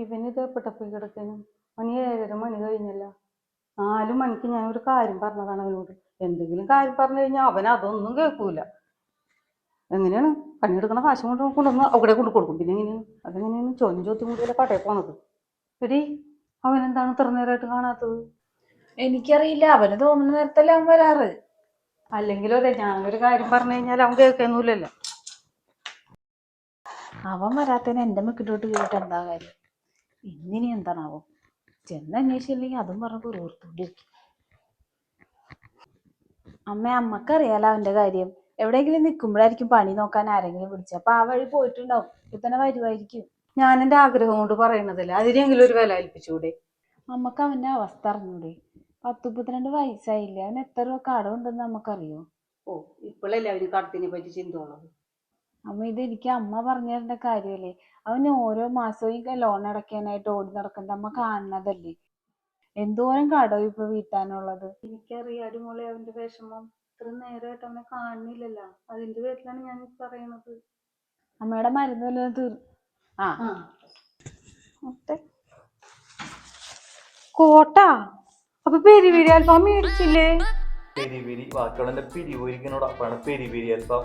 ഇവനിത് എപ്പോഴപ്പോയി കിടക്കാനും മണി 7:30 മണി കഴിഞ്ഞല്ല. 4 മണിക്ക് ഞാൻ ഒരു കാര്യം പറഞ്ഞതാണ് അവനോട്. എന്തെങ്കിലും കാര്യം പറഞ്ഞു കഴിഞ്ഞാൽ അവൻ അതൊന്നും കേൾക്കൂല. എങ്ങനെയാണ് പണിയെടുക്കണ കാശ് കൊണ്ടുവന്ന് അവിടെ കൊണ്ട് കൊടുക്കും. പിന്നെ എങ്ങനെയാണ് അതെങ്ങനെയാണ് ചൊഞ്ചോത്തി കൂടിയല്ലേ കടയിൽ പോണത്? എടി അവനെന്താണ് ഇത്ര നേരമായിട്ട് കാണാത്തത്? എനിക്കറിയില്ല, അവന് തോന്നുന്ന നേരത്തല്ലേ അവൻ വരാറ്. അല്ലെങ്കിലും അതെ, ഞാനൊരു കാര്യം പറഞ്ഞു കഴിഞ്ഞാൽ അവൻ കേൾക്കൊന്നുമില്ലല്ലോ. അവൻ വരാത്തതിന് എന്റെ മെക്കിട്ടോട്ട് കേട്ടിട്ട് എന്താ കാര്യം? ഇന്നിനി എന്താണാവോ? ചെന്ന് അന്വേഷിച്ചില്ലെങ്കിൽ അതും പറഞ്ഞ് ഓർത്തോണ്ടിരിക്കും. അമ്മക്കറിയാലോ അവന്റെ കാര്യം. എവിടെയെങ്കിലും നിൽക്കുമ്പോഴായിരിക്കും പണി നോക്കാൻ ആരെങ്കിലും വിളിച്ചത്. അപ്പൊ ആ വഴി പോയിട്ടുണ്ടാവും. ഇപ്പൊ തന്നെ വരുമായിരിക്കും. ഞാൻ എന്റെ ആഗ്രഹം കൊണ്ട് പറയണതല്ല, അതിനെങ്കിലും ഒരു വില കൽപ്പിച്ചൂടെ? അമ്മക്ക് അവന്റെ അവസ്ഥ അറിഞ്ഞൂടെ? 10-32 വയസ്സായില്ലേ? അവൻ എത്ര രൂപ കടമുണ്ടെന്ന് നമുക്കറിയോ? ഓ, ഇപ്പോഴല്ലേ അവന് കടത്തിനെ പറ്റി ചിന്തയുള്ളത്. ഇത് എനിക്ക് അമ്മ പറഞ്ഞു തരേണ്ട കാര്യമല്ലേ? അവന് ഓരോ മാസവും ഈ ലോൺ അടയ്ക്കാനായിട്ട് ഓടി നടക്കുന്നത് അമ്മ കാണുന്നതല്ലേ? എന്തോരം കടവും ഇപ്പൊ വീട്ടാനുള്ളത്. എനിക്കറിയാടി മോളെ അവന്റെ വിഷമം. ഇത്ര നേരമായിട്ട് അവനെ കാണുന്നില്ലല്ലോ, അതിന്റെ പേരിലാണ് ഞാൻ പറയണത്. അമ്മയുടെ മരുന്ന് വല്ലതും കോട്ടാ അപ്പൊ പെരി അൽഫാം മേടിച്ചില്ലേ? പെരി പെരി ബാക്കിയുള്ള പിരി പോയിരിക്കണോട് അപ്പാണ് പെരി പെരി അൽഫാം.